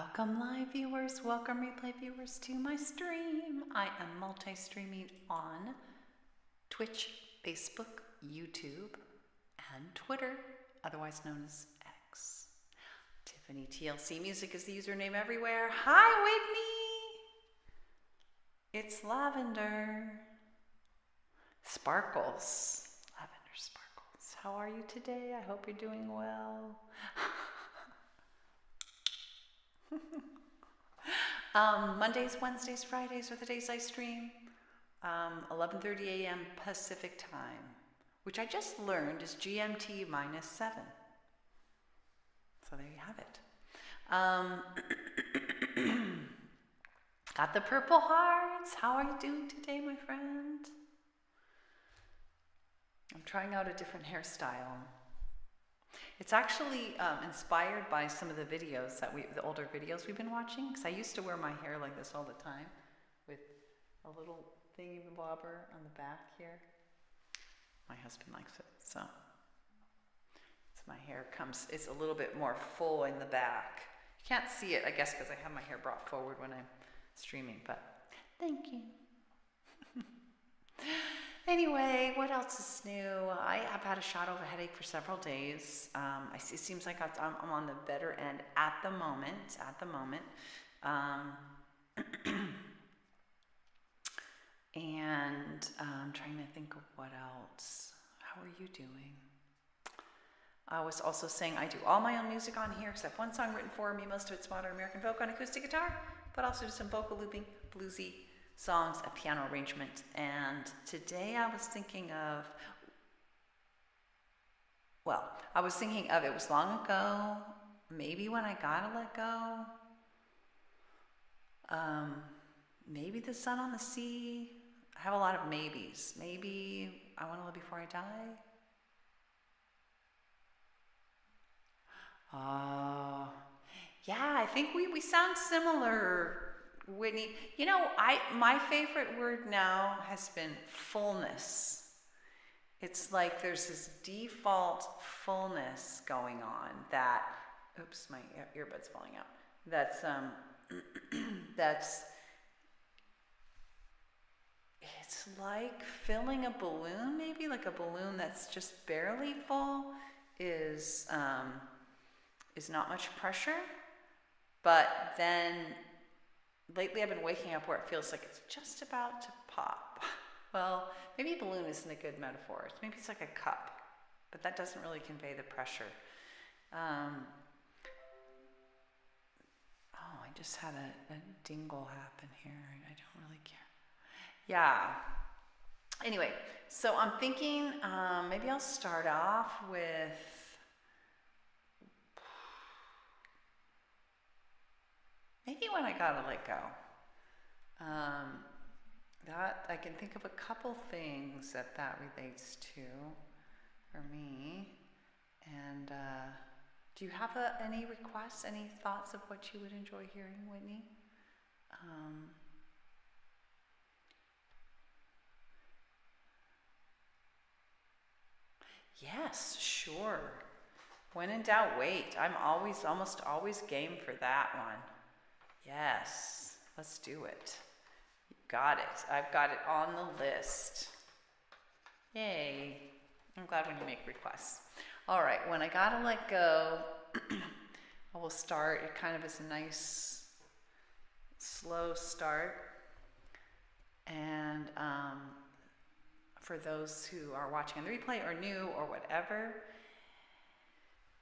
Welcome live viewers, welcome replay viewers to my stream. I am multi-streaming on Twitch, Facebook, YouTube, and Twitter, otherwise known as X. Tiffany TLC Music is the username everywhere. Hi Whitney! It's Lavender. Sparkles. Lavender Sparkles. How are you today? I hope you're doing well. Mondays, Wednesdays, Fridays are the days I stream. 11:30 a.m. Pacific time, which I just learned is GMT -7. So there you have it. Got the purple hearts. How are you doing today, my friend? I'm trying out a different hairstyle. It's actually inspired by some of the videos the older videos we've been watching. Because I used to wear my hair like this all the time, with a little thingy bobber on the back here. My husband likes it, so my hair it's a little bit more full in the back. You can't see it, I guess, because I have my hair brought forward when I'm streaming. But thank you. Anyway, what else is new? I have had a shot of a headache for several days. It seems like I'm on the better end at the moment. And I'm trying to think of what else. How are you doing? I was also saying I do all my own music on here except one song written for me. Most of it's modern American folk on acoustic guitar, but also do some vocal looping, bluesy songs, a piano arrangement. And today I was thinking of, it was long ago, maybe when I gotta let go, maybe the sun on the sea. I have a lot of maybes. Maybe I want to live before I die. Yeah, I think we sound similar, Whitney. You know, my favorite word now has been fullness. It's like there's this default fullness going on that, oops, my earbud's falling out. It's like filling a balloon, maybe like a balloon that's just barely full is not much pressure, but then lately I've been waking up where it feels like it's just about to pop. Well, maybe a balloon isn't a good metaphor. Maybe it's like a cup, but that doesn't really convey the pressure. I just had a dingle happen here, and I don't really care. Yeah. Anyway, so I'm thinking maybe I'll start off with maybe when I gotta let go. That I can think of a couple things that relates to for me. And do you have any requests, any thoughts of what you would enjoy hearing, Whitney? Yes, sure. When in doubt, wait. I'm almost always game for that one. Yes, let's do it. You got it. I've got it on the list. Yay. I'm glad when you make requests. All right, when I gotta let go, I will start. It kind of is a nice, slow start. And for those who are watching on the replay or new or whatever,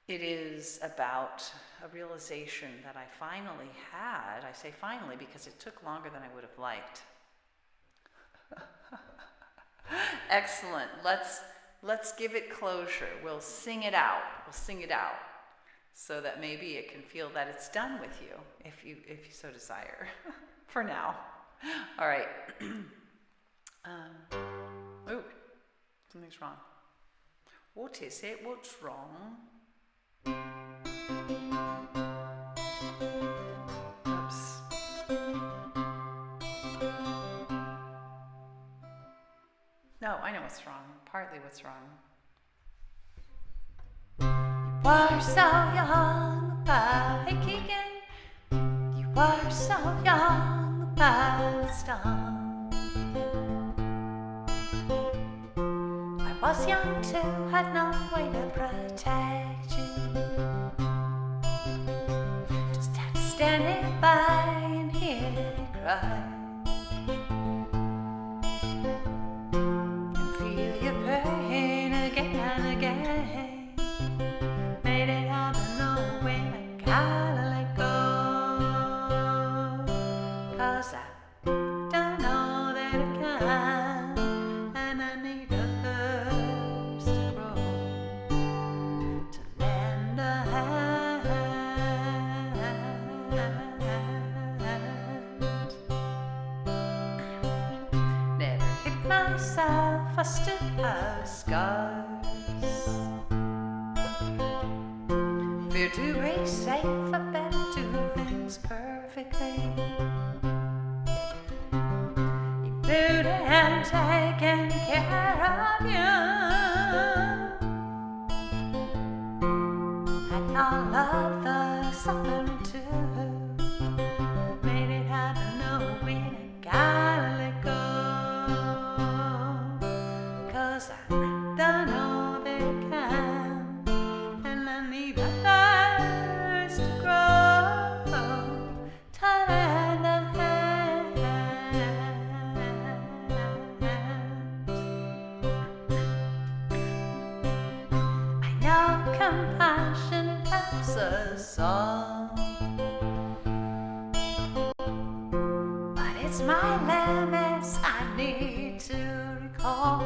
it is about a realization that I finally had. I say finally because it took longer than I would have liked. Excellent. Let's give it closure. We'll sing it out. So that maybe it can feel that it's done with you, if you so desire. For now. All right. Oh, something's wrong. What is it? What's wrong? Oops. No, I know what's wrong. Partly what's wrong. You are so young, by kicking. were so young by the dawn. I was young too, had no way to protect you. Just had to stand nearby and hear you cry, and feel your pain again and again. Made it hard to know when I gotta let go, 'cause I don't know that I can, and I need a thirst to grow, to lend a hand. Never hit myself, I still have scars. Fear to be safe, I better do things perfectly. Include and taking care of you, and all of the suffering too. Made it hard to know when I gotta let go, 'cause I don't know that I can, and I need a thirst to grow, to lend a hand. I know compassion helps us all, but it's my limits I need to recall.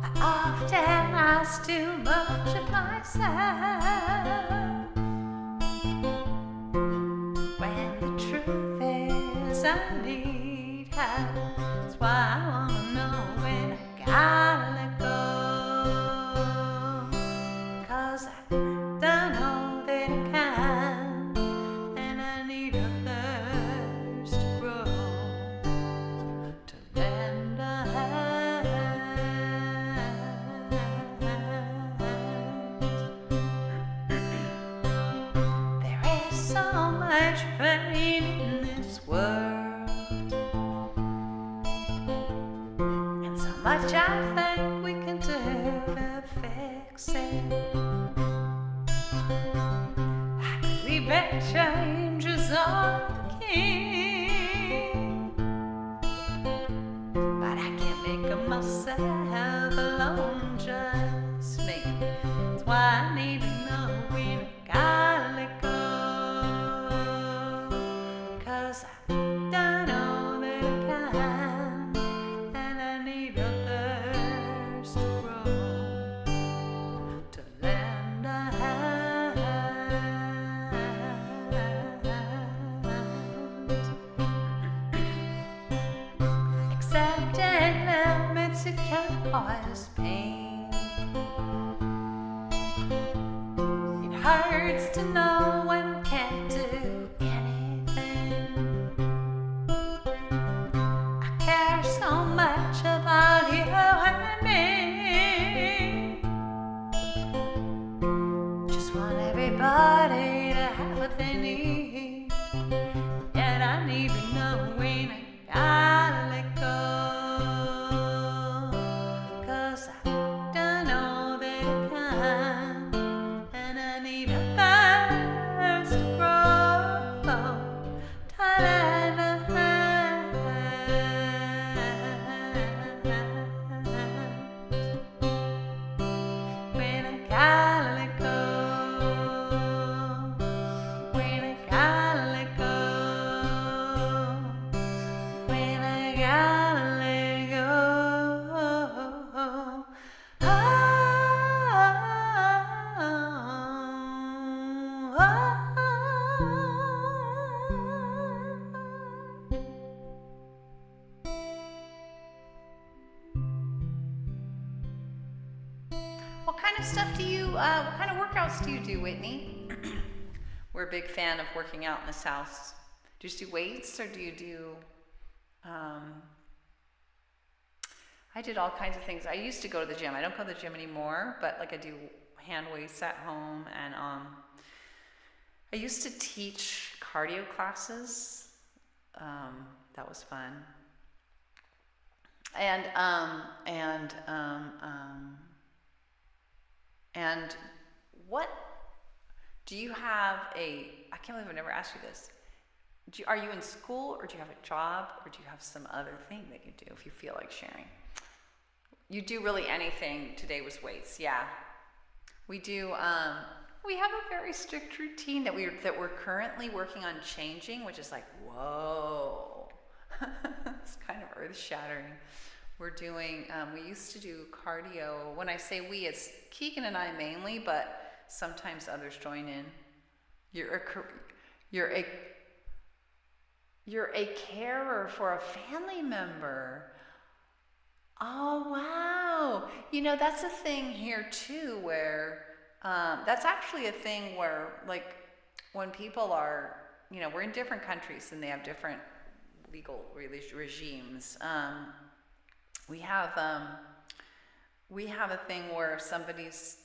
I often ask too much of myself, when the truth is I need help. That's why I wanna know when I gotta let go, 'cause I don't know that I can, and I need a thirst to grow, to lend a hand. There is so much pain in this world, and so much I think we can do to fix it. I believe that change is all the key, but I can't make of myself alone, just me. That's why I need to know when I gotta let go, 'cause I don't know that I can, and I need a thirst to grow, to lend a hand. Accepting limits, it can cause pain. It hurts to know when I can't do anything. I care so much about you and me. Just want everybody to have what they need, and I need to know when I gotta let go, 'cause I don't know that I can, and I need a thirst to grow, to lend a hand. When I gotta let go, when I gotta let go, when I gotta let go. What kind of stuff do you, what kind of workouts do you do, Whitney? We're a big fan of working out in this house. Do you just do weights, or do you do, I did all kinds of things. I used to go to the gym. I don't go to the gym anymore, but like I do hand weights at home, and I used to teach cardio classes. That was fun. And what do you have I can't believe I've never asked you this. Are you in school, or do you have a job, or do you have some other thing that you do if you feel like sharing? You do really anything. Today was weights. Yeah. We do, we have a very strict routine that we're currently working on changing, which is like, whoa. It's kind of earth-shattering. We're doing, we used to do cardio. When I say we, it's Keegan and I mainly, but sometimes others join in. You're a carer for a family member. Oh, wow. You know, that's a thing here too, where that's actually a thing where, like, when people are, you know, we're in different countries and they have different legal regimes. We have a thing where if somebody's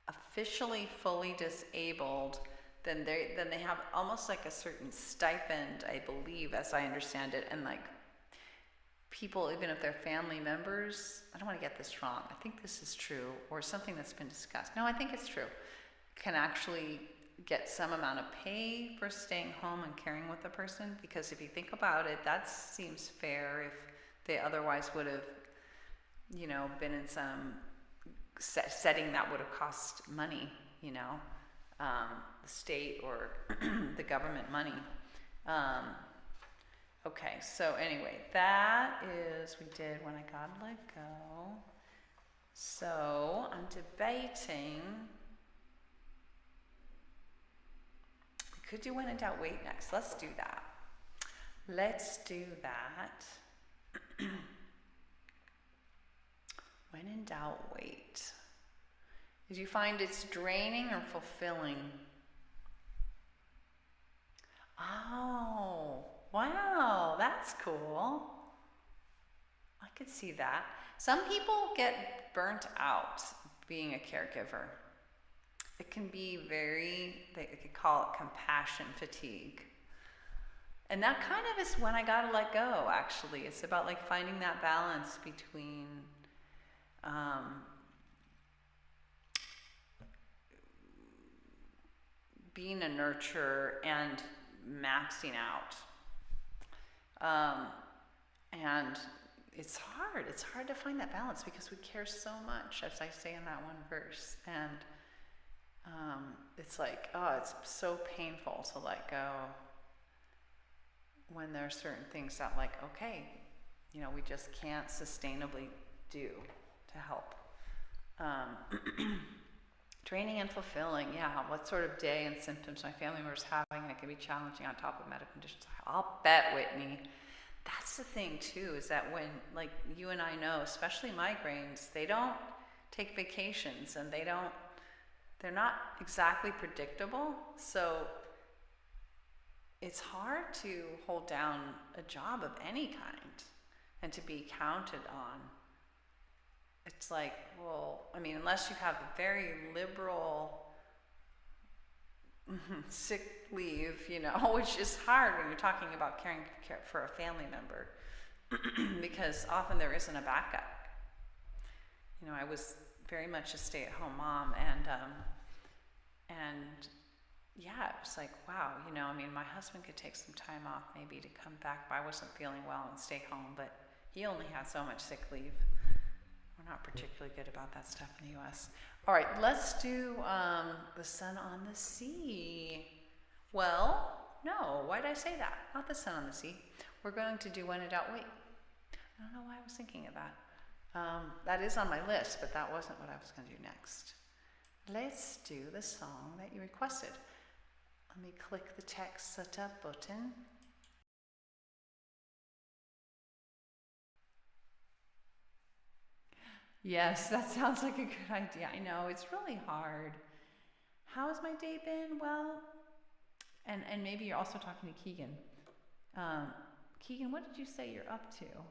officially fully disabled, then they have almost like a certain stipend, I believe, as I understand it, and like people, even if they're family members, I don't want to get this wrong, I think this is true, or something that's been discussed. No, I think it's true. Can actually get some amount of pay for staying home and caring with the person, because if you think about it, that seems fair if they otherwise would have, you know, been in some setting that would have cost money, you know, the state or the government money. Okay, so anyway, that is, we did When I Gotta Let Go. So I'm debating, we could do When in Doubt Wait next. Let's do that. Let's do that. When in doubt, wait. Did you find it's draining or fulfilling? Oh, wow, that's cool. I could see that. Some people get burnt out being a caregiver. It can be they could call it compassion fatigue. And that kind of is when I gotta let go, actually. It's about like finding that balance between being a nurturer and maxing out. And it's hard. It's hard to find that balance because we care so much, as I say in that one verse. And it's like, oh, it's so painful to let go when there are certain things that, like, okay, you know, we just can't sustainably do to help. Draining and fulfilling, yeah. What sort of day and symptoms my family members having, and it can be challenging on top of medical conditions. I'll bet, Whitney. That's the thing too, is that when, like, you and I know, especially migraines, they don't take vacations, and they're not exactly predictable. So it's hard to hold down a job of any kind and to be counted on. It's like, well, I mean, unless you have a very liberal sick leave, you know, which is hard when you're talking about caring for a family member, because often there isn't a backup. You know, I was very much a stay-at-home mom, and yeah, it was like, wow, you know, I mean, my husband could take some time off maybe to come back, but I wasn't feeling well and stay home, but he only had so much sick leave. We're not particularly good about that stuff in the U.S. All right, let's do The Sun on the Sea. Well, no, why did I say that? Not The Sun on the Sea. We're going to do When in Doubt, Wait. I don't know why I was thinking of that. That is on my list, but that wasn't what I was going to do next. Let's do the song that you requested. Let me click the text setup button. Yes, that sounds like a good idea. I know, it's really hard. How has my day been? Well, and maybe you're also talking to Keegan. Keegan, what did you say you're up to? I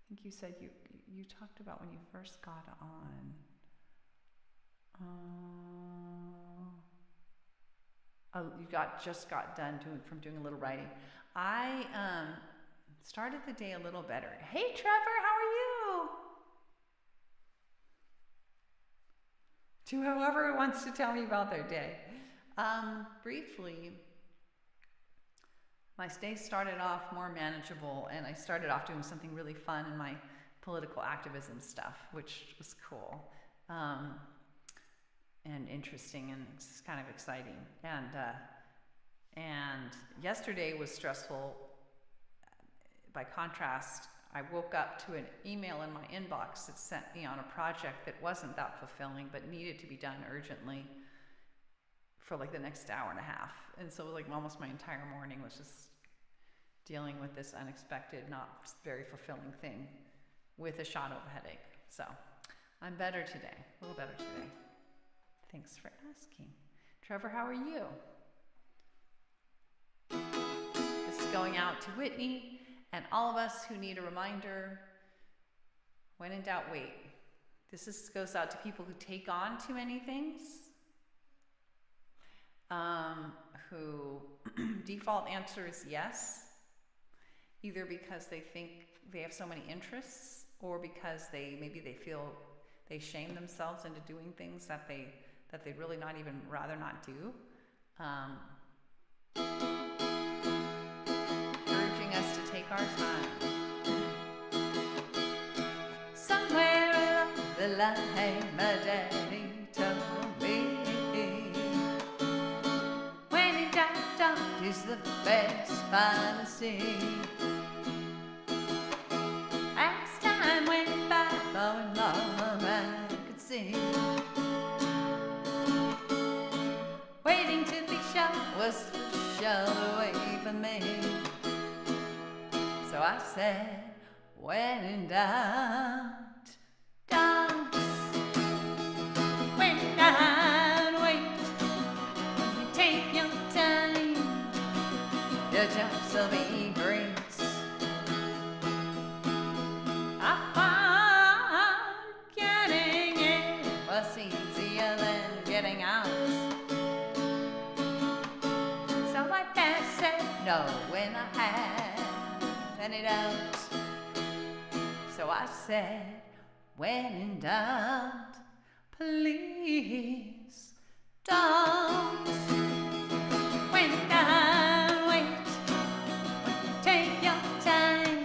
think you said you talked about when you first got on. just got done doing a little writing. I started the day a little better. Hey, Trevor, how are you? To whoever wants to tell me about their day. Briefly, my day started off more manageable, and I started off doing something really fun in my political activism stuff, which was cool and interesting and it's kind of exciting. And yesterday was stressful. By contrast, I woke up to an email in my inbox that sent me on a project that wasn't that fulfilling but needed to be done urgently for like the next hour and a half. And so like almost my entire morning was just dealing with this unexpected, not very fulfilling thing with a shot of a headache. So I'm better today, a little better today. Thanks for asking. Trevor, how are you? This is going out to Whitney and all of us who need a reminder. When in doubt, wait. This goes out to people who take on too many things, who default answer is yes, either because they think they have so many interests or because maybe they feel they shame themselves into doing things that they'd really not even rather not do. Urging us to take our time. Somewhere along the line, my daddy told me, when in doubt is the best policy. As time went by, more and more I could see, waiting to be shot was for sure the way for me. So I said, when in doubt, don't. When in doubt, wait. You take your time, your choice will be great. I found getting in was easier than getting out. So my dad said no when I had any doubt. So I said, when in doubt, please don't. When in doubt, wait. Take your time,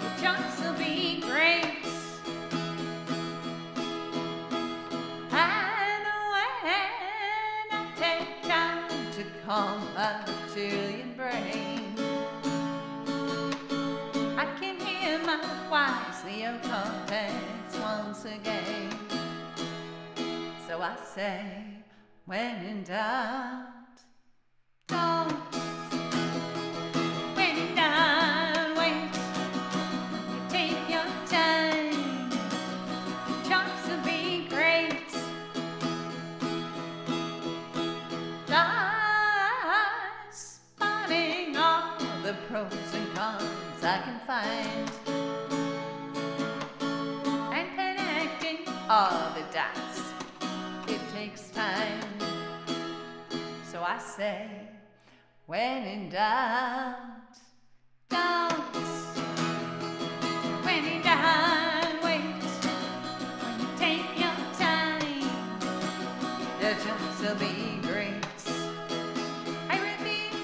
your choice will be great. And when I take time to calm my reptilian brain, I can hear my wise neocortex once again. So I say, when in doubt, don't. When in doubt, wait. You take your time, your choice will be great. Just spotting all the pros and cons I can find, and connecting all the dots. It takes time. So I say, when in doubt, don't. When in doubt, wait. When you take your time, your choice will be great. I repeat,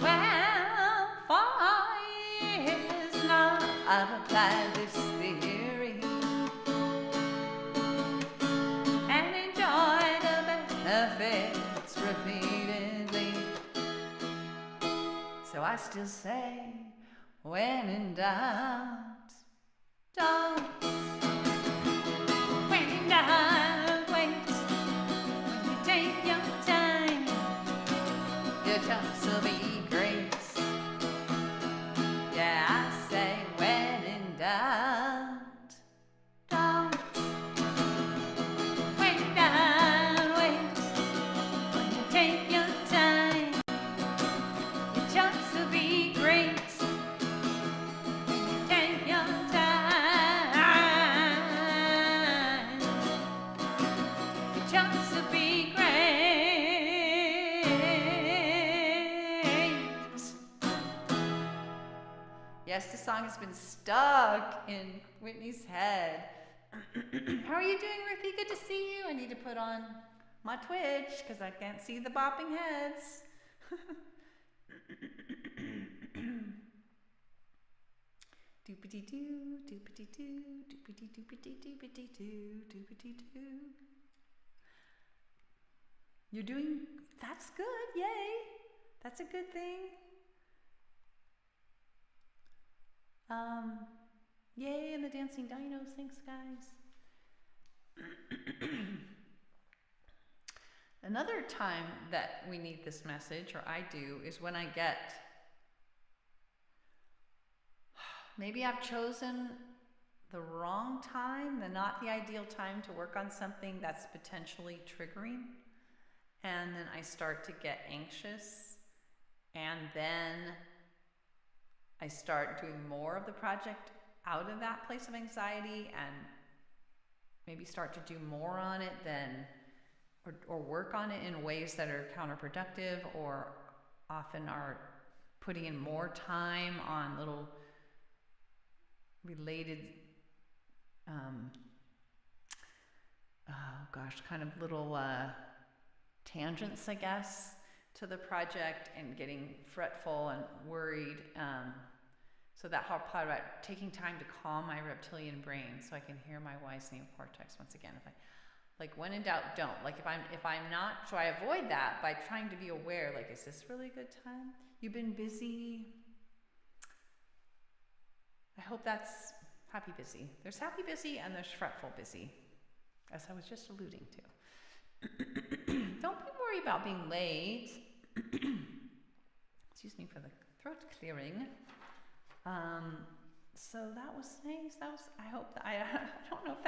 well, for years now I've applied this theory and enjoyed the benefits repeatedly. So I still say, when in doubt, don't. When in doubt, wait. When you take your time, your choice will be great. Yeah, I say, when in doubt, don't. When in doubt, wait. When you take your time, your choice will be great. When you take your time. song has been stuck in Whitney's head. How are you doing, Ruthie? Good to see you. I need to put on my Twitch because I can't see the bopping heads. Doopity-doo, doopity-doo, doopity-doopity-doopity-doo, doopity-doo. You're doing, that's good, yay. That's a good thing. Yay, and the dancing dinos, thanks guys. Another time that we need this message, or I do, is when I get, maybe I've chosen the wrong time, not the ideal time to work on something that's potentially triggering. And then I start to get anxious, and then I start doing more of the project out of that place of anxiety and maybe start to do more on it than, or work on it in ways that are counterproductive, or often are putting in more time on little related, kind of little tangents, I guess, to the project, and getting fretful and worried. So that whole part about taking time to calm my reptilian brain so I can hear my wise neocortex once again. If I, like, when in doubt, don't. Like, if I'm not, so I avoid that by trying to be aware, like, is this really a good time? You've been busy. I hope that's happy busy. There's happy busy and there's fretful busy, as I was just alluding to. Don't be worried about being late. Excuse me for the throat clearing. So that was nice. That was, I hope that, I don't know if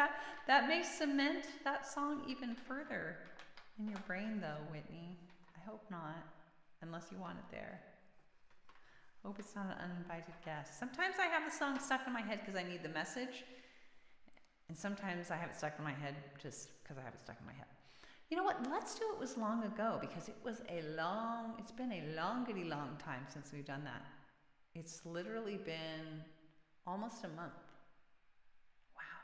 that may cement that song even further in your brain though, Whitney. I hope not, unless you want it there. Hope it's not an uninvited guest. Sometimes I have the song stuck in my head because I need the message. And sometimes I have it stuck in my head just because I have it stuck in my head. You know what? Let's Do It was long ago, because it's been a longity long time since we've done that. It's literally been almost a month. Wow.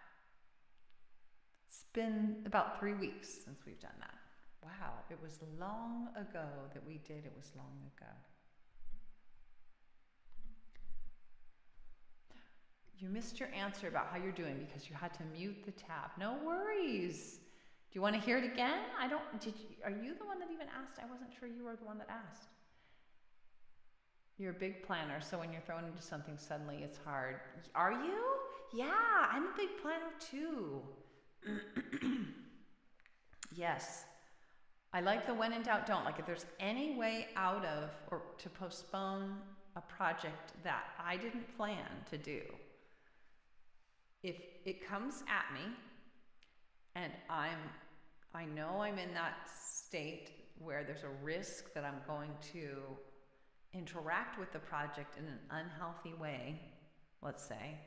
It's been about 3 weeks since we've done that. Wow. It was long ago that we did. It was long ago. You missed your answer about how you're doing because you had to mute the tab. No worries. Do you want to hear it again? Are you the one that even asked? I wasn't sure you were the one that asked. You're a big planner, so when you're thrown into something suddenly, it's hard. Are you? Yeah, I'm a big planner too. Yes. I like the when in doubt, don't. Like, if there's any way out of, or to postpone a project that I didn't plan to do, if it comes at me and I know I'm in that state where there's a risk that I'm going to interact with the project in an unhealthy way, let's say,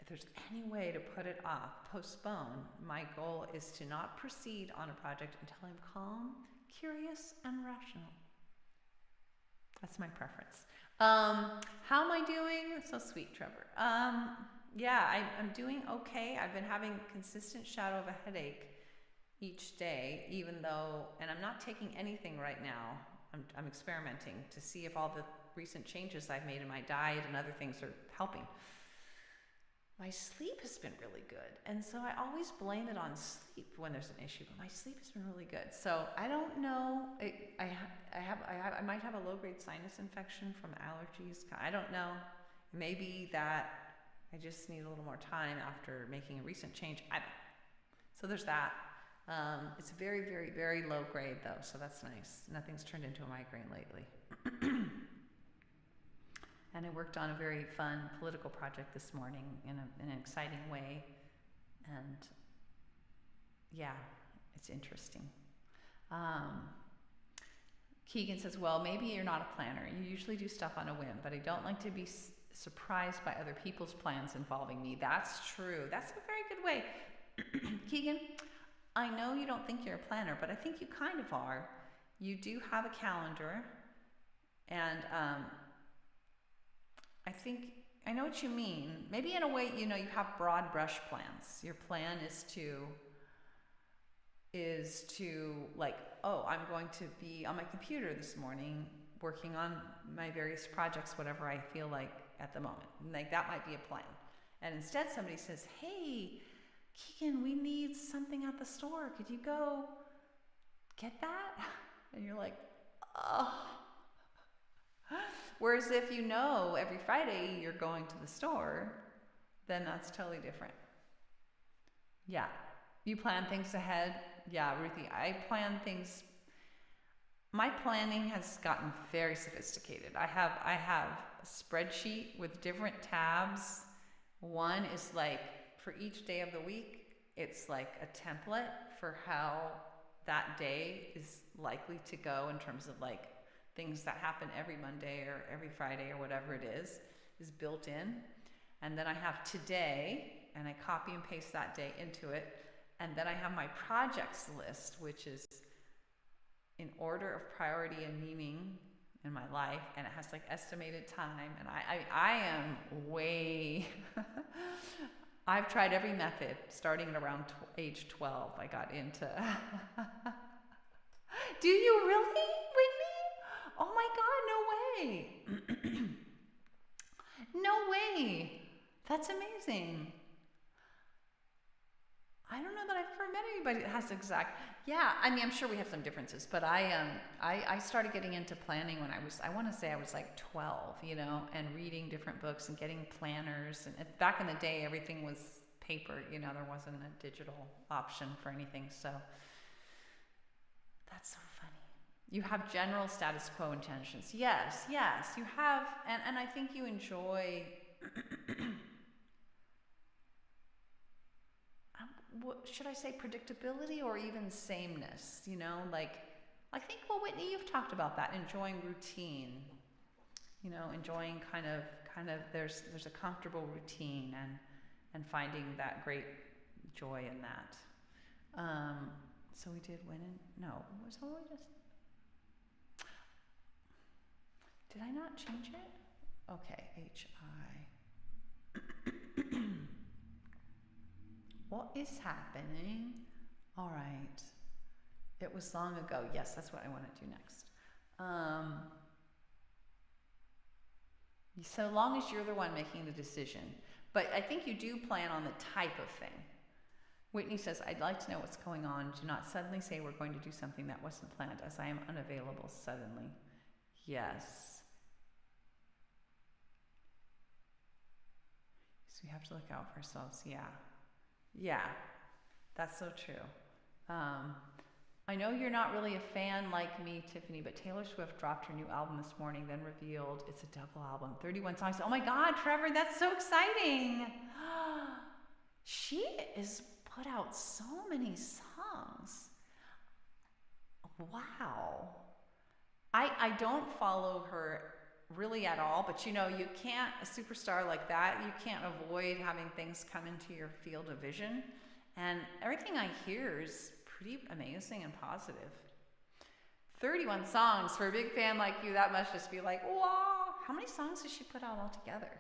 if there's any way to put it off, postpone, my goal is to not proceed on a project until I'm calm, curious, and rational. That's my preference. How am I doing? So sweet, Trevor. Yeah, I'm doing okay. I've been having consistent shadow of a headache each day, even though, and I'm not taking anything right now. I'm experimenting to see if all the recent changes I've made in my diet and other things are helping. My sleep has been really good, and so I always blame it on sleep when there's an issue, but my sleep has been really good. So I don't know. I might have a low-grade sinus infection from allergies. I don't know. Maybe that I just need a little more time after making a recent change. I don't know. So there's that. It's very, very, very low grade though, so that's nice. Nothing's turned into a migraine lately. And I worked on a very fun political project this morning in an exciting way. And yeah, it's interesting. Keegan says, well, maybe you're not a planner. You usually do stuff on a whim, but I don't like to be surprised by other people's plans involving me. That's true. That's a very good way. Keegan, I know you don't think you're a planner, but I think you kind of are. You do have a calendar, and I think I know what you mean. Maybe in a way, you have broad brush plans. Your plan is to like, oh, I'm going to be on my computer this morning working on my various projects, whatever I feel like at the moment. Like that might be a plan. And instead somebody says, hey, Keegan, we need something at the store. Could you go get that? And you're like, oh. Whereas if every Friday you're going to the store, then that's totally different. Yeah. You plan things ahead. Yeah, Ruthie, I plan things. My planning has gotten very sophisticated. I have a spreadsheet with different tabs. One is like for each day of the week, it's like a template for how that day is likely to go in terms of like things that happen every Monday or every Friday or whatever it is built in. And then I have today, and I copy and paste that day into it. And then I have my projects list, which is in order of priority and meaning in my life, and it has like estimated time. And I am way, I've tried every method starting at around age 12. I got into, do you really, Whitney? Oh my God, no way. No way. That's amazing. I don't know that I've ever met anybody that has exact. Yeah, I mean, I'm sure we have some differences, but I started getting into planning when I want to say I was like 12, and reading different books and getting planners. And back in the day, everything was paper. There wasn't a digital option for anything. So that's so funny. You have general status quo intentions. Yes, you have, and I think you enjoy. Should I say predictability or even sameness? Like I think, well, Whitney, you've talked about that, enjoying routine. Enjoying kind of there's a comfortable routine and finding that great joy in that. So we did win in. No, it was only just. Did I not change it? Okay, HI. What is happening? All right. It was long ago. Yes, that's what I want to do next. So long as you're the one making the decision. But I think you do plan on the type of thing. Whitney says, I'd like to know what's going on. Do not suddenly say we're going to do something that wasn't planned, as I am unavailable suddenly. Yes. So we have to look out for ourselves. Yeah, that's so true. I know you're not really a fan like me, Tiffany, but Taylor Swift dropped her new album this morning, then revealed it's a double album, 31 songs. Oh my God, Trevor, that's so exciting. She has put out so many songs. Wow. I don't follow her really at all, but you can't, a superstar like that, you can't avoid having things come into your field of vision. And everything I hear is pretty amazing and positive. 31 songs for a big fan like you, that must just be like, wow. How many songs has she put out altogether?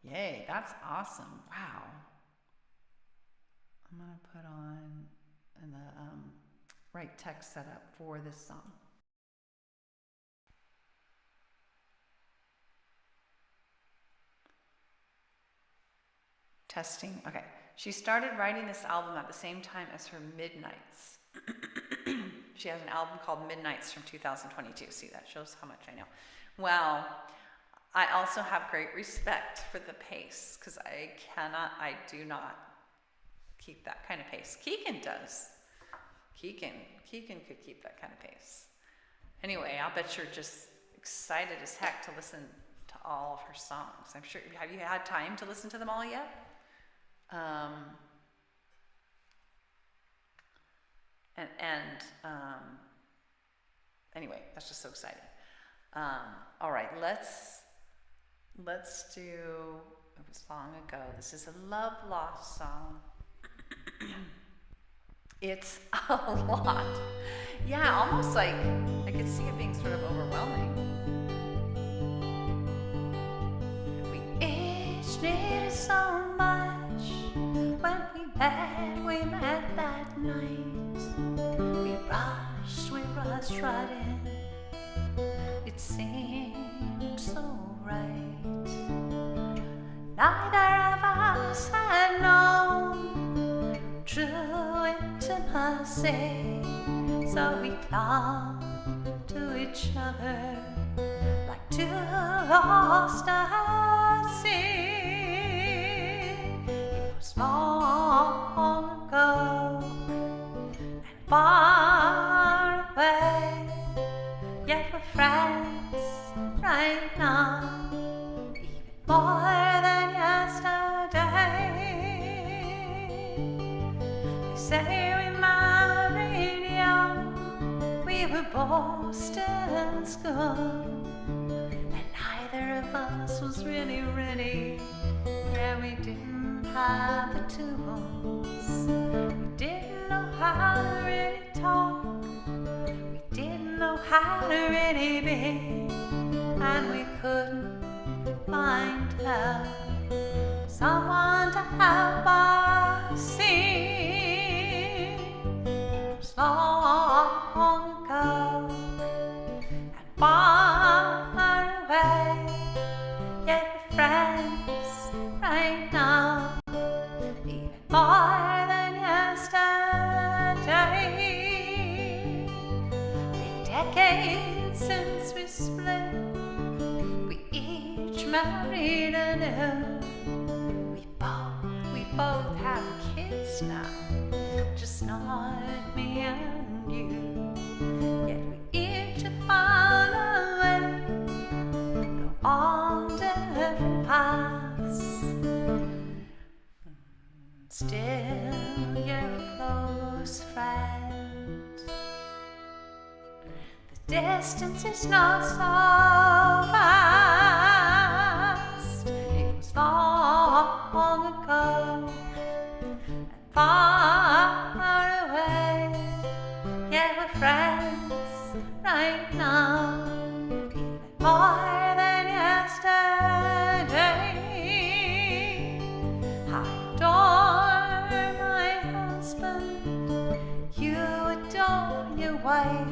Yay, that's awesome. Wow. I'm gonna put on the right text setup for this song. Testing. Okay. She started writing this album at the same time as her Midnights. She has an album called Midnights from 2022. See, that shows how much I know. Well, I also have great respect for the pace because I do not keep that kind of pace. Keegan does. Keegan could keep that kind of pace. Anyway, I'll bet you're just excited as heck to listen to all of her songs. I'm sure. Have you had time to listen to them all yet? Anyway, that's just so exciting. All right, let's do, it was long ago. This is a love lost song. It's a lot. Yeah, almost like I could see it being sort of overwhelming. that we met that night. We rushed right in. It seemed so right. Neither of us had known true intimacy, so we clung to each other like two lost at sea. It was long ago and far away, yet we're friends right now, even more than yesterday. They say we married young, we were both still in school, and neither of us was really ready. Yeah, we didn't have the tools. We didn't know how to really talk. We didn't know how to really be, and we couldn't find help, someone to help us see. It was long ago and far away, yet we're friends right now, even more than yesterday. Been decades since we split, we each married anew. We both have kids now, just not me and you. Yet we each have found a way, go on different paths. Still you're a close friend. The distance is not so vast. It was long ago and far away, yet we're friends right now, even more than yesterday. I adore my husband, you adore your wife.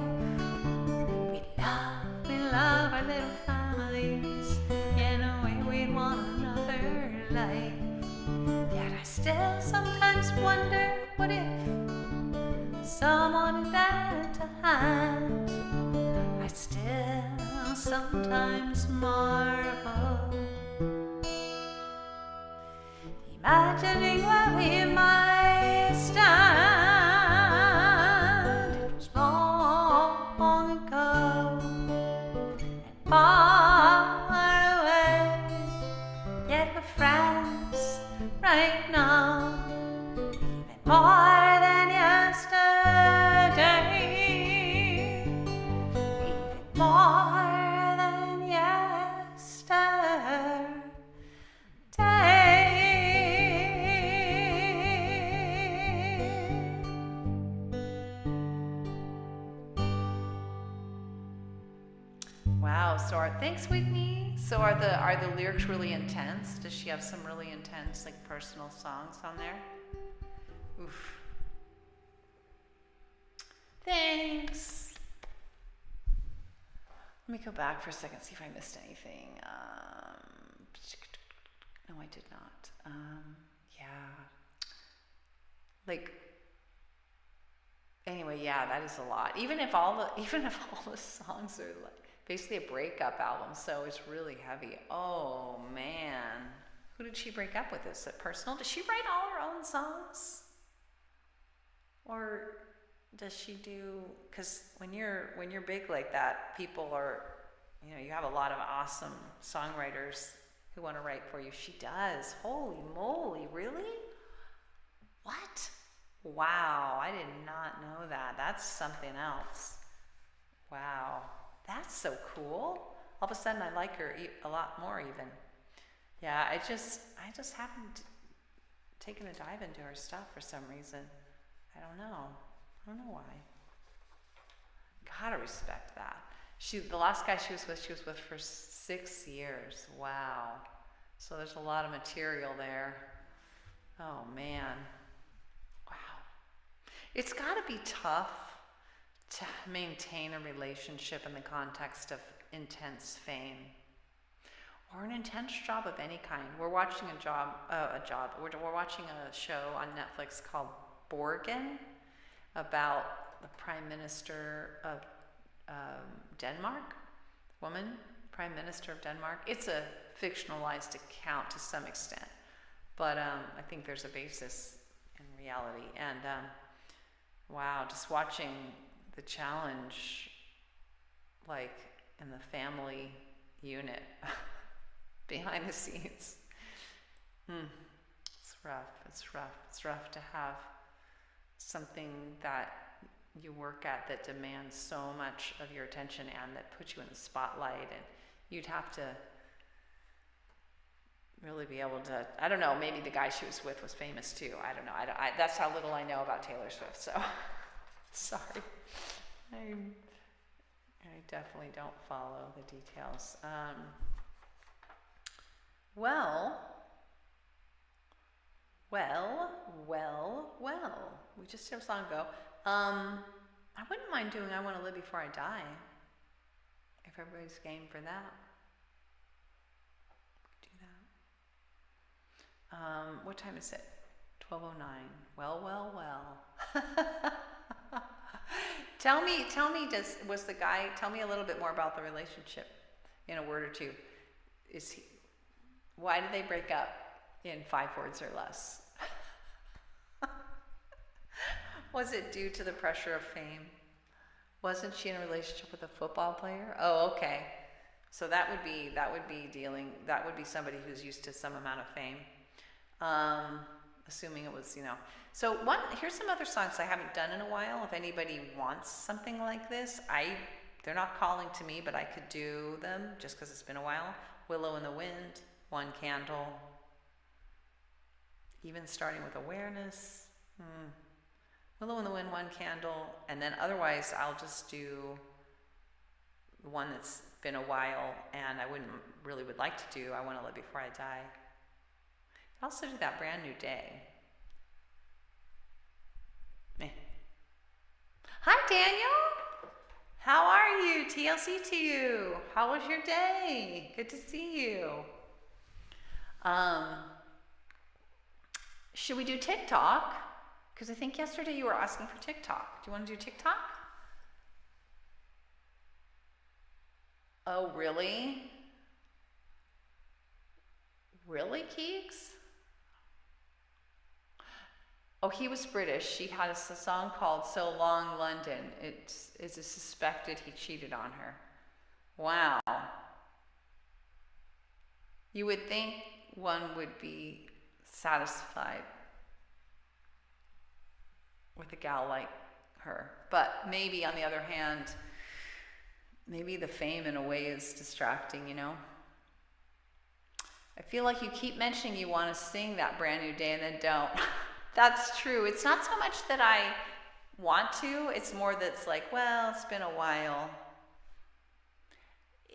We love our little families, in a way we'd want another life. Yet I still sometimes wonder, what if someone had lent a hand? I still sometimes marvel, imagining where we might stand. It was long ago and far away, yet we're friends right now, even more than yesterday. Even more than yesterday. Wow, so thanks, Whitney. So are the lyrics really intense? Does she have some really intense, like, personal songs on there? Oof. Thanks. Let me go back for a second, see if I missed anything. No, I did not. Yeah. Like, anyway, yeah, that is a lot. Even if all the songs are like basically a breakup album, so it's really heavy. Oh man, who did she break up with? Is it personal? Does she write all her own songs, or does she do? Because when you're big like that, people are, you have a lot of awesome songwriters who want to write for you. She does. Holy moly, really? What? Wow, I did not know that. That's something else. Wow, that's so cool. All of a sudden, I like her a lot more even. Yeah, I just haven't taken a dive into her stuff for some reason. I don't know why. Gotta respect that. The last guy she was with for 6 years. Wow. So there's a lot of material there. Oh man. Wow. It's got to be tough to maintain a relationship in the context of intense fame or an intense job of any kind. We're watching we're watching a show on Netflix called Borgen about the Prime Minister of Denmark, Prime Minister of Denmark. It's a fictionalized account to some extent, but I think there's a basis in reality. And wow, just watching the challenge, like in the family unit, behind the scenes. It's rough to have something that you work at that demands so much of your attention and that puts you in the spotlight, and you'd have to really be able to, I don't know, maybe the guy she was with was famous too. I don't know. That's how little I know about Taylor Swift, so sorry. I definitely don't follow the details. Well. We just did a song ago. I wouldn't mind doing I Want to Live Before I Die, if everybody's game for that. Do that. What time is it? 12:09. Well. Tell me, tell me a little bit more about the relationship in a word or two. Why did they break up in 5 words or less? Was it due to the pressure of fame? Wasn't she in a relationship with a football player? Oh, okay. So that would be somebody who's used to some amount of fame. Assuming it was, So here's some other songs I haven't done in a while. If anybody wants something like this, they're not calling to me, but I could do them just because it's been a while. Willow in the Wind, One Candle, even starting with Awareness. Willow in the Wind, One Candle, and then otherwise I'll just do the one that's been a while and I would like to do I Want to Live Before I Die. I'll also do that Brand New Day. Hi Daniel! How are you? TLC to you. How was your day? Good to see you. Should we do TikTok? Because I think yesterday you were asking for TikTok. Do you want to do TikTok? Oh, really? Really, Keeks? Oh, he was British. She had a song called So Long London. It's suspected he cheated on her. Wow. You would think one would be satisfied with a gal like her. But maybe on the other hand, maybe the fame in a way is distracting, I feel like you keep mentioning you want to sing that Brand New Day and then don't. That's true. It's not so much that I want to, it's more that it's like, well, it's been a while.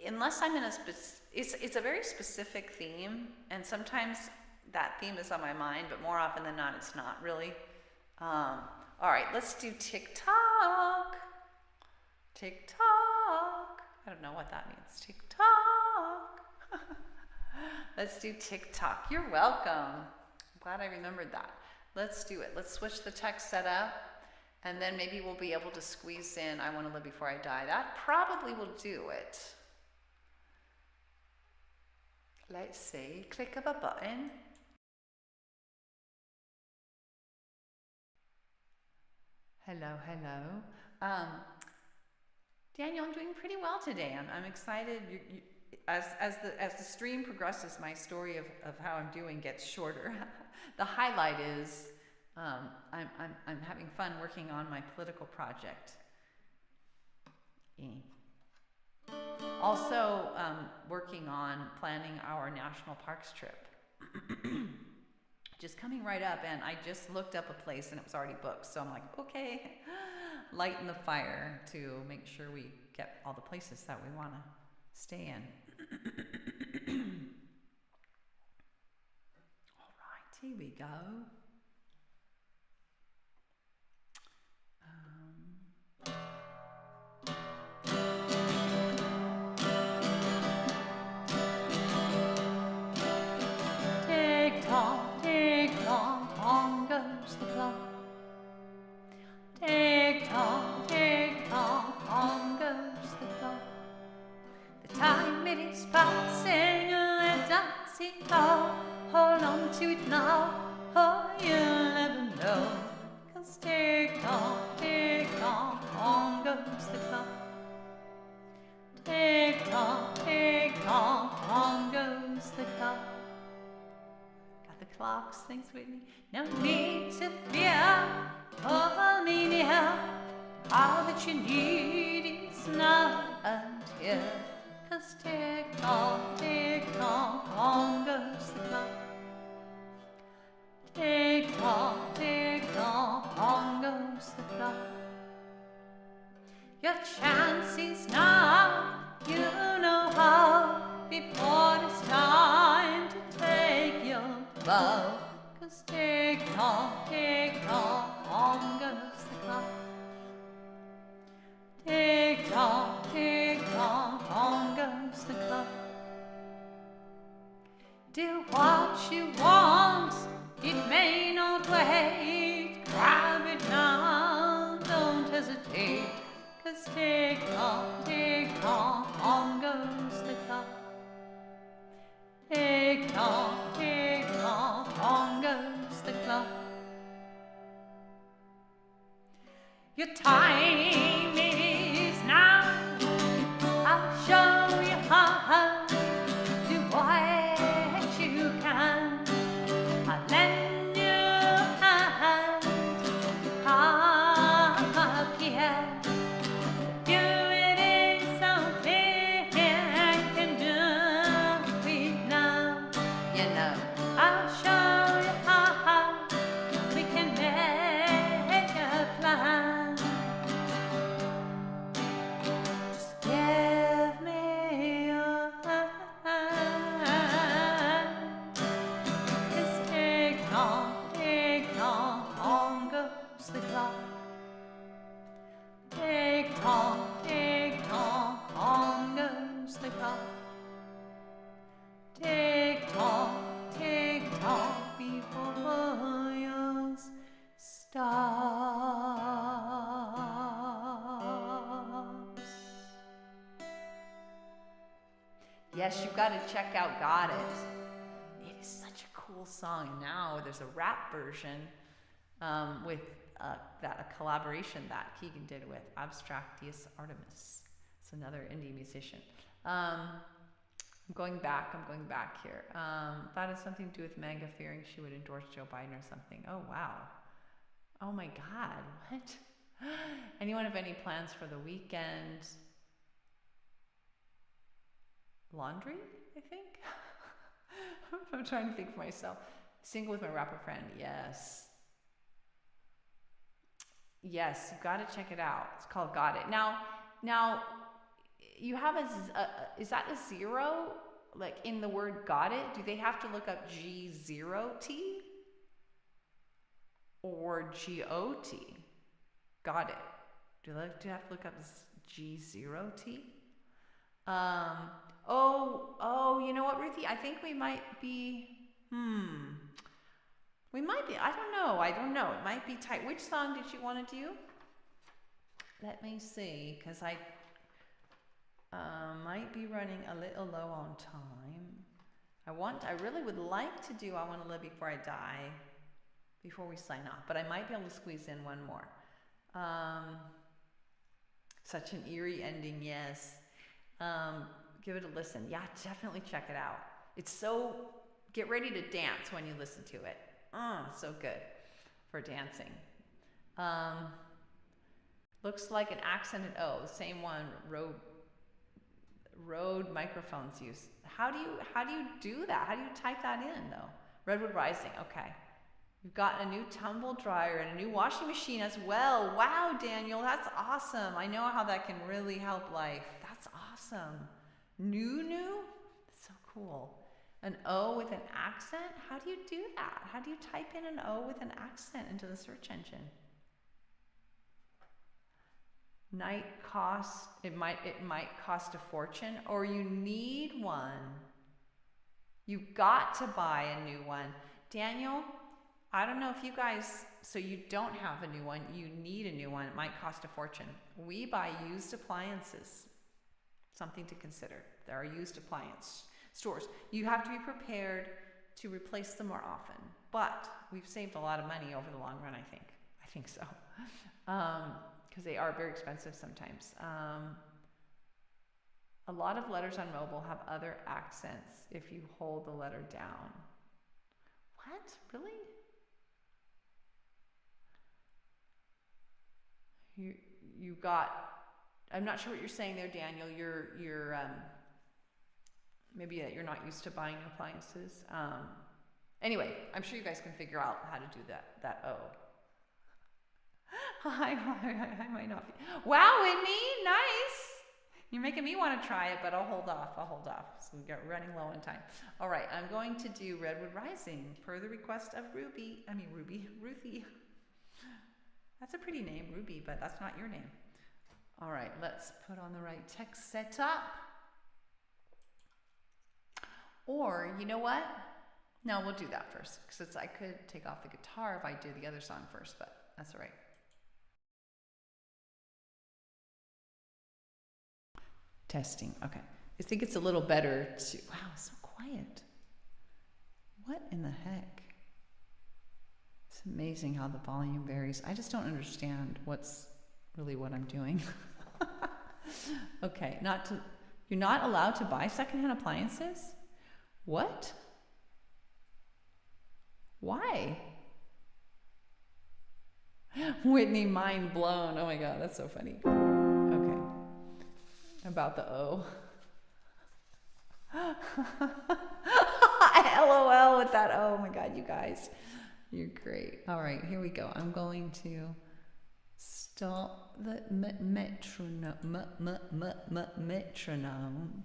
Unless I'm in it's a very specific theme, and sometimes that theme is on my mind, but more often than not, it's not really. All right, let's do TikTok. TikTok. I don't know what that means. TikTok. Let's do TikTok. You're welcome. I'm glad I remembered that. Let's do it. Let's switch the text setup, and then maybe we'll be able to squeeze in I Want to Live Before I Die. That probably will do it. Let's see. Click of a button. Hello. Daniel, I'm doing pretty well today. I'm excited. As the stream progresses, my story of how I'm doing gets shorter. The highlight is I'm having fun working on my political project. Also working on planning our national parks trip. Just coming right up, and I just looked up a place and it was already booked. So I'm like, okay, lighten the fire to make sure we get all the places that we want to stay in. All right, here we go. now, oh, you'll never know. 'Cause tick tock, on goes the clock. Tick tock, on goes the clock. Got the clocks, thanks Whitney. No need to fear, hold me near. All that you need is now and here. 'Cause tick tock, on goes the clock. Tick tock, on goes the clock. Your chance is now, you know how, before it's time to take your bow. 'Cause tick tock, on goes the clock. Tick tock, on goes the clock. Do what you want, it may not wait. Grab it now, don't hesitate. 'Cause tick tock, on goes the clock. Tick tock, on goes the clock. Your time is now. I'll show you how. Do what you can. I'll lend you a hand. Up here. Do it in something I can do it now. You know, I'll show you how we can make a plan. Just give me your hand. It's tick tock, on goes the clock. Tick tock, on goes the clock. Tick tock, before yours stops. Yes, you've got to check out Got It. It is such a cool song. Now there's a rap version with a collaboration that Keegan did with Abstractius Artemis. It's another indie musician. I'm going back here. That has something to do with MAGA fearing she would endorse Joe Biden or something. Oh, wow. Oh my God, what? Anyone have any plans for the weekend? Laundry, I think? I'm trying to think for myself. Single with my rapper friend, yes. Yes, you've got to check it out. It's called Got It. Now, you have is that a zero? Like in the word got it? Do they have to look up G0T? Or G-O-T? Got it. Do you have to look up G0T? You know what, Ruthie? I think we might be, we might be, I don't know. It might be tight. Which song did you want to do? Let me see, because I might be running a little low on time. I really would like to do I Want to Live Before I Die, before we sign off, but I might be able to squeeze in one more. Such an eerie ending, yes. Give it a listen. Yeah, definitely check it out. It's so, get ready to dance when you listen to it. So good for dancing. Looks like an accented O, the same one Rode microphones use. How do you do that? How do you type that in though? Redwood Rising, okay. You've got a new tumble dryer and a new washing machine as well. Wow, Daniel, that's awesome. I know how that can really help life. That's awesome. New? That's so cool. An O with an accent? How do you do that? How do you type in an O with an accent into the search engine? It might cost a fortune, or you need one. You've got to buy a new one. Daniel, I don't know if you guys, so you don't have a new one, you need a new one. It might cost a fortune. We buy used appliances. Something to consider. There are used appliance stores. You have to be prepared to replace them more often. but we've saved a lot of money over the long run, I think. I think so. Because they are very expensive sometimes. A lot of letters on mobile have other accents if you hold the letter down. What? Really? You got, I'm not sure what you're saying there, Daniel. You're maybe that you're not used to buying new appliances. Anyway, I'm sure you guys can figure out how to do that O. I might not be. Wow, Whitney, nice. You're making me want to try it, but I'll hold off. So we're running low on time. All right, I'm going to do Redwood Rising per the request of Ruthie. That's a pretty name, Ruby, but that's not your name. All right, let's put on the right text setup. Or, you know what? No, we'll do that first, because I could take off the guitar if I do the other song first, but that's all right. Testing, okay. I think it's a little better to, wow, it's so quiet. What in the heck? It's amazing how the volume varies. I just don't understand what's really what I'm doing. Okay, you're not allowed to buy secondhand appliances? What? Why? Whitney, mind blown. Oh my God, that's so funny. Okay. About the O. LOL with that O. Oh my God, you guys. You're great. All right, here we go. I'm going to start the metronome. Metronome.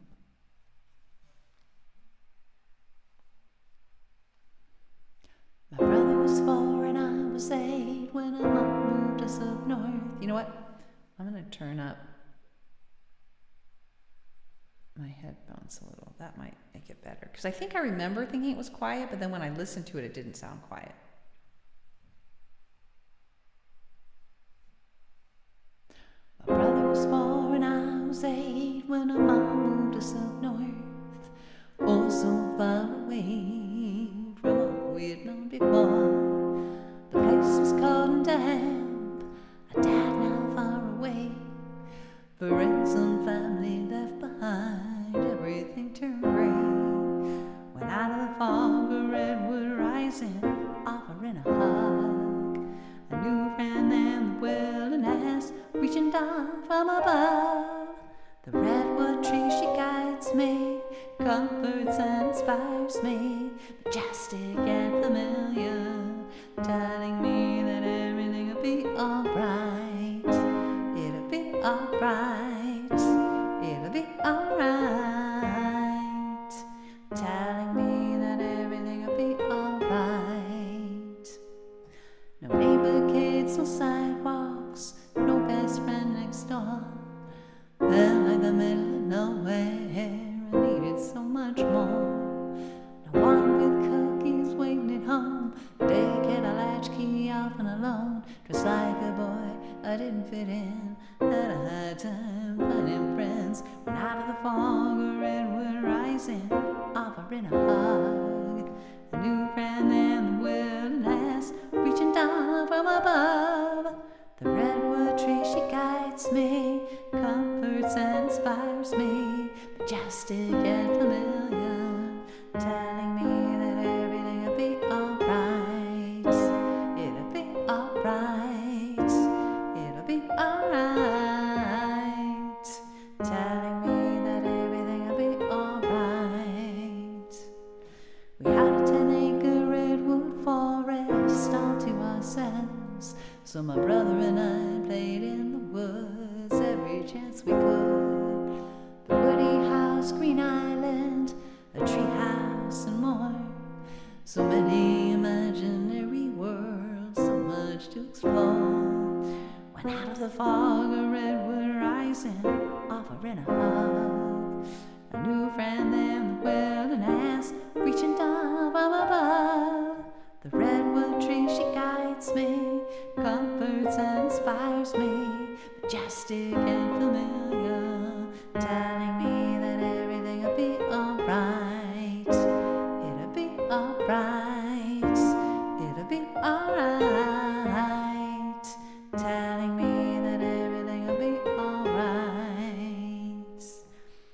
My brother was 4 and I was 8 when our mom moved us up north. You know what? I'm going to turn up my headphones a little. That might make it better. Because I think I remember thinking it was quiet, but then when I listened to it, it didn't sound quiet. My brother was 4 and I was 8 when our mom moved us up north. Oh, so far away from all we'd known before. The place was cold and damp. Our dad now far away. Friends and family left behind. Everything turned gray. When out of the fog a redwood rising, offering a hug. A new friend in the wilderness, reaching down from above. The redwood tree, she guides me, comforts and inspires me, majestic and familiar, telling me that everything will be alright. It'll be alright. It'll be alright. Telling me that everything will be alright. No neighbor kids, no sidewalks, no best friend next door. Felt like the middle of nowhere, I needed so much more. No one with cookies waiting at home, daycare, a latchkey off and alone. Just like a boy, I didn't fit in, had a hard time finding friends. When out of the fog a redwood rising, offering a hug. A new friend in the wilderness, reaching down from above. The redwood tree, she guides me, comforts and inspires me, majestic and familiar, telling me that everything will be alright. It'll be alright. It'll be alright. Telling me that everything will be alright. We had a 10-acre redwood forest all to ourselves. So my brother and I played in the woods every chance we could. The woody house, green island, a tree house and more. So many imaginary worlds, so much to explore. When out of the fog a redwood rising, offering a hug. A new friend in the wilderness, reaching down from above. The redwood tree, she guides me, comforts and inspires me, majestic and familiar, telling me that everything will be alright. It'll be alright. telling me that everything will be alright.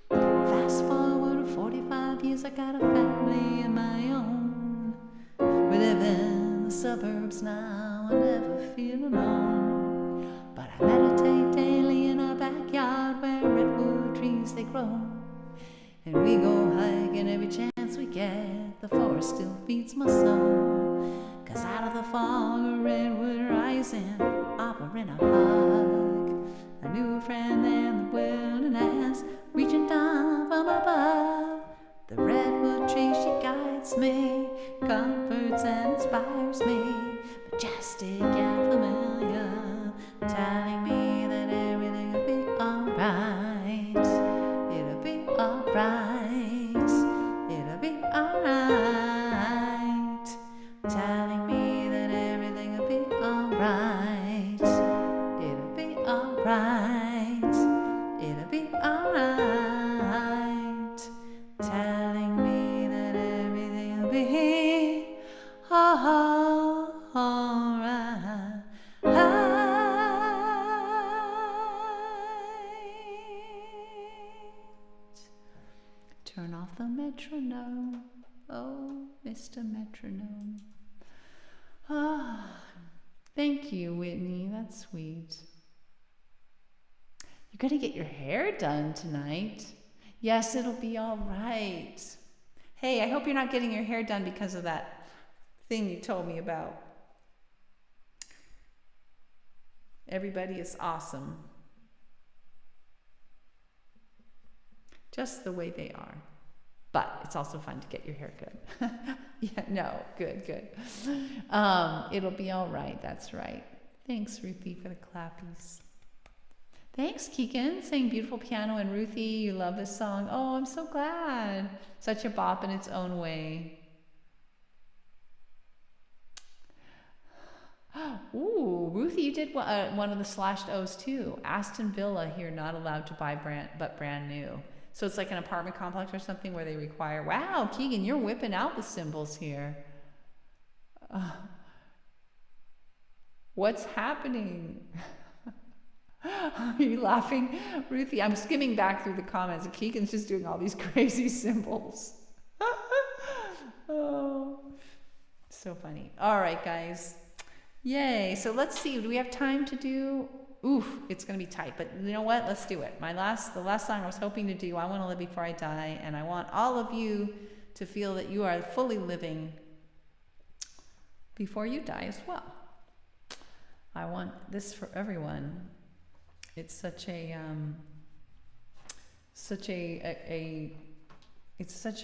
Fast forward 45 years, I got a family of my own. We live in the suburbs now, I never feel alone. But I meditate daily in our backyard where redwood trees they grow. And we go hiking every chance we get, the forest still feeds my soul. 'Cause out of the fog a redwood rising, offering a hug. A new friend in the wilderness, reaching down from above. The redwood tree, she guides me, comforts and inspires me, majestic and familiar, telling me that everything will be alright. It'll be alright. It'll be alright. Telling me that everything will be alright. It'll be alright. It'll be alright. Telling me that everything will be alright. Turn off the metronome, oh, Mr. Metronome. Ah, thank you, Whitney, that's sweet. You're gonna get your hair done tonight. Yes, it'll be all right. Hey, I hope you're not getting your hair done because of that thing you told me about. Everybody is awesome. Just the way they are. But it's also fun to get your hair good. Yeah, no, good. It'll be all right, that's right. Thanks, Ruthie, for the clappies. Thanks, Keegan, saying beautiful piano, and Ruthie, you love this song. Oh, I'm so glad. Such a bop in its own way. Ooh, Ruthie, you did one of the slashed O's too. Aston Villa here, not allowed to buy brand new. So it's like an apartment complex or something where they require, wow, Keegan, you're whipping out the symbols here. What's happening? Are you laughing, Ruthie? I'm skimming back through the comments and Keegan's just doing all these crazy symbols. Oh, so funny. All right, guys. Yay. So let's see. Do we have time to do? Oof, it's going to be tight, but you know what? Let's do it. The last song I was hoping to do, I Want to Live Before I Die, and I want all of you to feel that you are fully living before you die as well. I want this for everyone. It's such a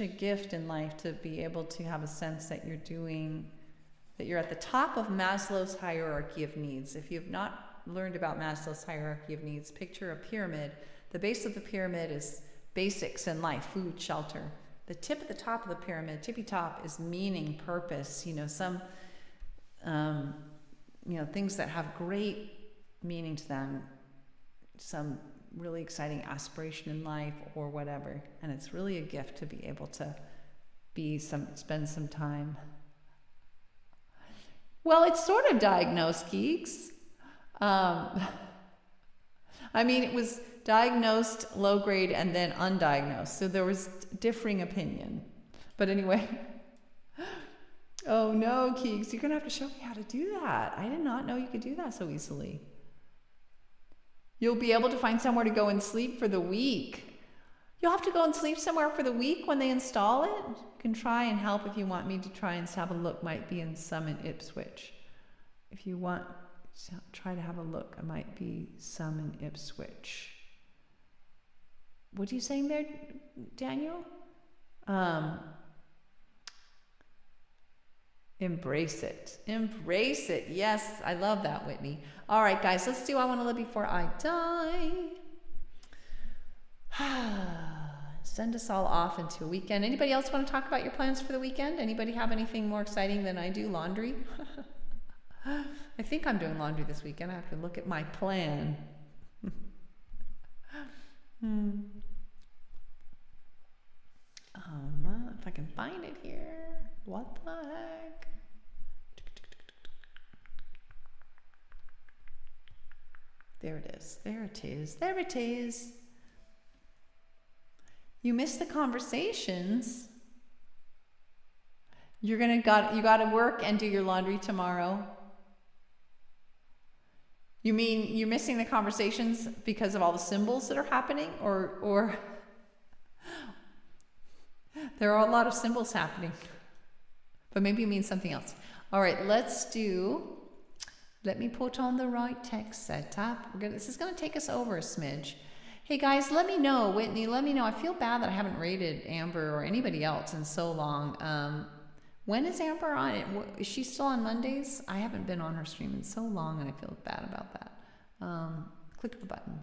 gift in life to be able to have a sense that you're at the top of Maslow's hierarchy of needs. If you've not learned about Maslow's hierarchy of needs, picture a pyramid. The base of the pyramid is basics in life, food, shelter. The tip at the top of the pyramid, tippy top, is meaning, purpose, some things that have great meaning to them, some really exciting aspiration in life or whatever. And it's really a gift to be able to spend some time. Well, it's sort of diagnosed, geeks. It was diagnosed, low grade, and then undiagnosed. So there was differing opinion. But anyway. Oh no, Keeks, you're going to have to show me how to do that. I did not know you could do that so easily. You'll be able to find somewhere to go and sleep for the week. You'll have to go and sleep somewhere for the week when they install it. You can try and help if you want me to try and have a look. Might be in some in Ipswich. If you want, try to have a look. It might be some in Ipswich. What are you saying there, Daniel? Embrace it. Embrace it. Yes, I love that, Whitney. All right, guys, let's do I Want to Live Before I Die. Send us all off into a weekend. Anybody else want to talk about your plans for the weekend? Anybody have anything more exciting than I do? Laundry? I think I'm doing laundry this weekend. I have to look at my plan. If I can find it here. What the heck? There it is. There it is. There it is. You missed the conversations. You gotta work and do your laundry tomorrow. You mean you're missing the conversations because of all the symbols that are happening, or there are a lot of symbols happening, but maybe you mean something else. All right, let me put on the right text setup. This is gonna take us over a smidge. Hey guys, let me know, Whitney, let me know. I feel bad that I haven't rated Amber or anybody else in so long. When is Amber on it? Is she still on Mondays? I haven't been on her stream in so long and I feel bad about that. Click the button.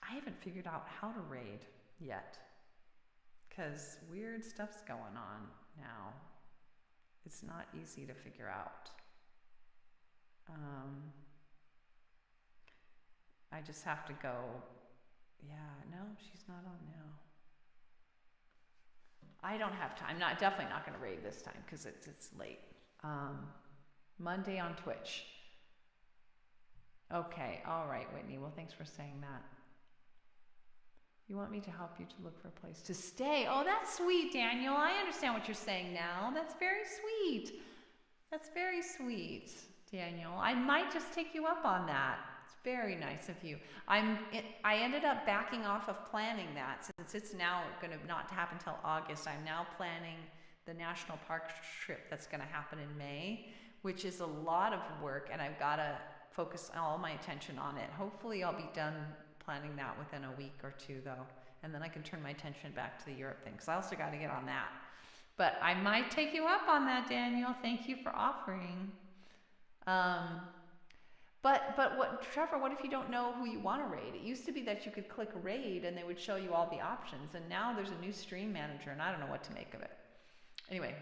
I haven't figured out how to raid yet, because weird stuff's going on now. It's not easy to figure out. I just have to go, yeah, no, she's not on now. I don't have time. Definitely not going to raid this time because it's late. Monday on Twitch. Okay, all right, Whitney. Well, thanks for saying that. You want me to help you to look for a place to stay? Oh, that's sweet, Daniel. I understand what you're saying now. That's very sweet. That's very sweet, Daniel. I might just take you up on that. It's very nice of you. I ended up backing off of planning that since it's now going to not happen until August. I'm now planning the national park trip that's going to happen in May, which is a lot of work, and I've got to focus all my attention on it. Hopefully I'll be done planning that within a week or two, though, and then I can turn my attention back to the Europe thing, because I also got to get on that. But I might take you up on that, Daniel. Thank you for offering. But what, Trevor, what if you don't know who you want to raid? It used to be that you could click raid and they would show you all the options, and now there's a new stream manager and I don't know what to make of it. Anyway,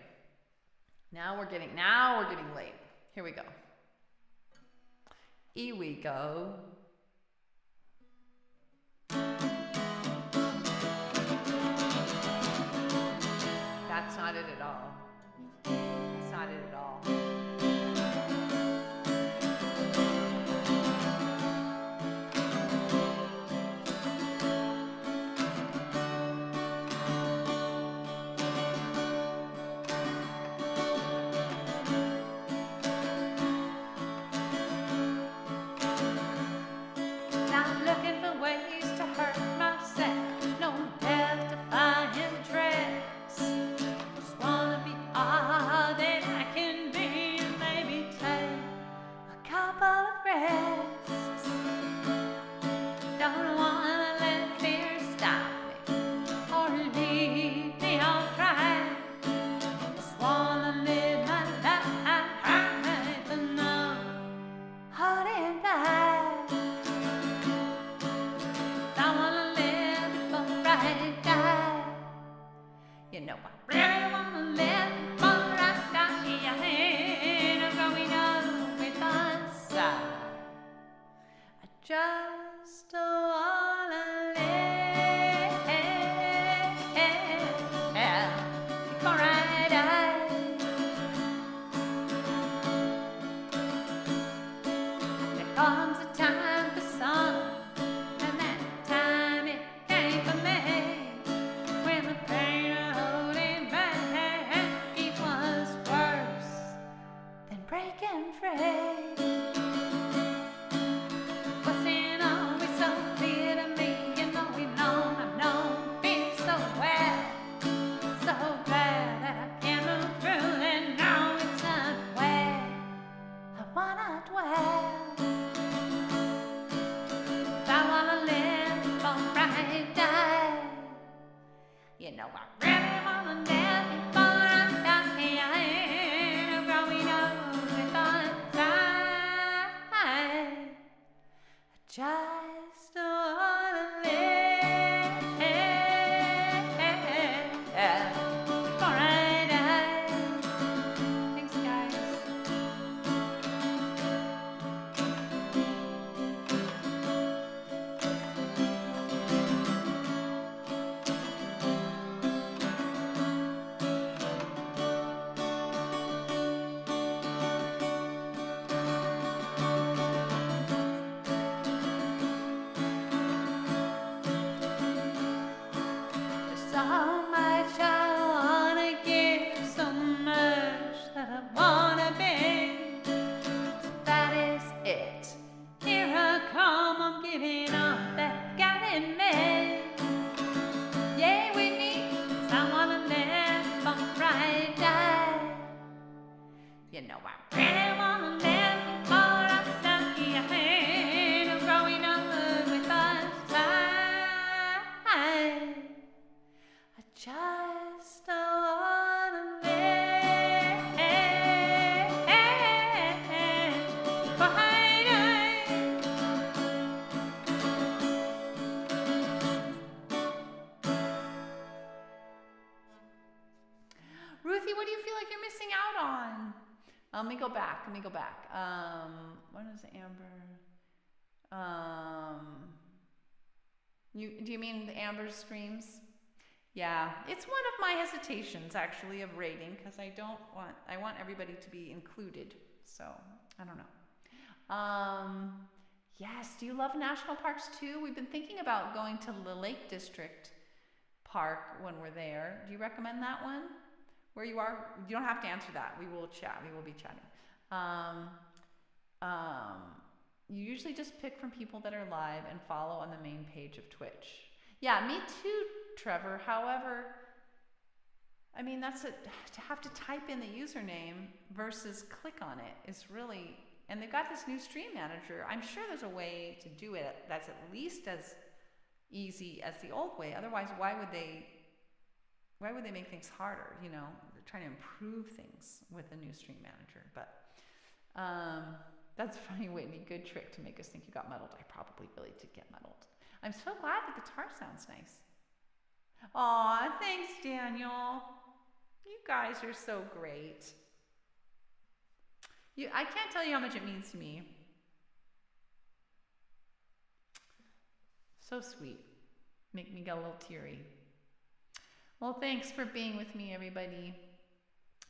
now we're getting late. Here we go. Here we go. That's not it at all. That's not it at all. Not looking for ways to hurt myself, no death-defying tricks. Just wanna be all that I can be, and maybe take a couple of risks. Don't wanna let fear stop me or lead me on track. Just wanna live my life and no holding back. I wanna live before I die. You know I really wanna live before I die. I ain't growing up with inside. I just wanna live before I die. There comes a time for some, and that time it came for me, when the pain of holding back it was worse than breaking free. Wasn't always so clear to me, you know I've known fear so well, so glad that I can move through, and now it's not where I wanna dwell. I wanna live before I die. You know I really wanna live before I die. I ain't growing up with inside. I just wanna live before I die. Thanks, guys. missing out on? Let me go back. What is Amber? Do you mean the Amber streams? Yeah, it's one of my hesitations actually of rating, because I want everybody to be included. So I don't know. Yes, do you love national parks too? We've been thinking about going to the Lake District Park when we're there. Do you recommend that one? Where you are? You don't have to answer that. We will chat. We will be chatting. You usually just pick from people that are live and follow on the main page of Twitch. Yeah, me too, Trevor. However, I mean, to have to type in the username versus click on it is really, and they've got this new stream manager. I'm sure there's a way to do it that's at least as easy as the old way. Otherwise, why would they make things harder? You know, they're trying to improve things with the new stream manager. But that's funny, Whitney. Good trick to make us think you got muddled. I probably really did get muddled. I'm so glad the guitar sounds nice. Aw, thanks, Daniel. You guys are so great. I can't tell you how much it means to me. So sweet. Make me get a little teary. Well, thanks for being with me, everybody.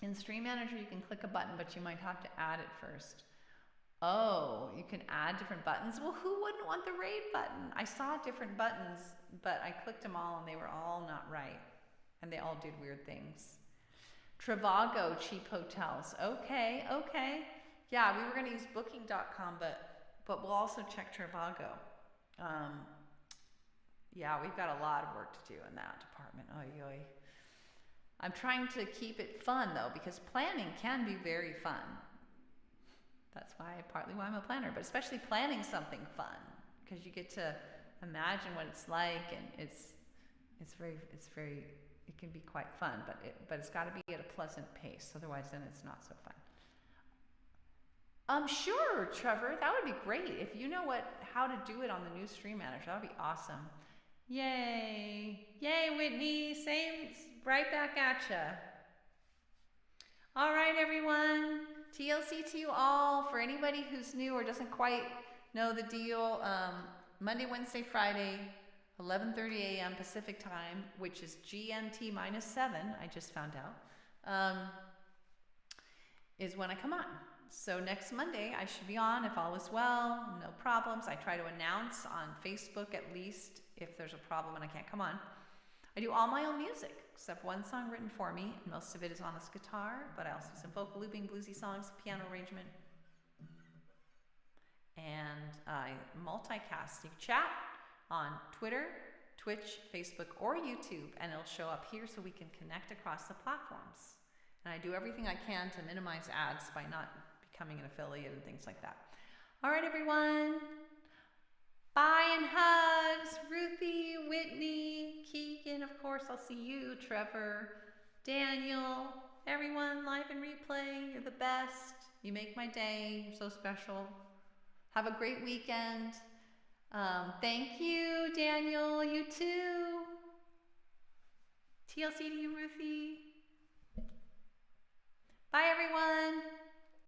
In Stream Manager, you can click a button, but you might have to add it first. Oh, you can add different buttons? Well, who wouldn't want the raid button? I saw different buttons, but I clicked them all and they were all not right. And they all did weird things. Trivago cheap hotels. Okay. Yeah, we were going to use booking.com, but we'll also check Trivago. Yeah, we've got a lot of work to do in that department. Oy, oy. I'm trying to keep it fun, though, because planning can be very fun. That's partly why I'm a planner, but especially planning something fun, because you get to imagine what it's like, and it can be quite fun, but it's got to be at a pleasant pace. Otherwise, then it's not so fun. Sure, Trevor, that would be great. If you know how to do it on the new stream manager, that would be awesome. Yay, Whitney, same, right back at ya. All right, everyone, TLC to you all. For anybody who's new or doesn't quite know the deal, Monday, Wednesday, Friday, 11:30 a.m. Pacific time, which is GMT -7, I just found out, is when I come on. So next Monday, I should be on if all is well, no problems. I try to announce on Facebook at least if there's a problem and I can't come on. I do all my own music, except one song written for me, and most of it is on this guitar, but I also do some vocal looping, bluesy songs, piano arrangement, and I multicast. You chat on Twitter, Twitch, Facebook, or YouTube, and it'll show up here so we can connect across the platforms. And I do everything I can to minimize ads by not becoming an affiliate and things like that. All right, everyone. Bye and hugs. Ruthie, Whitney, Keegan, of course, I'll see you, Trevor, Daniel, everyone live and replay. You're the best. You make my day. You're so special. Have a great weekend. Thank you, Daniel. You too. TLC to you, Ruthie. Bye, everyone.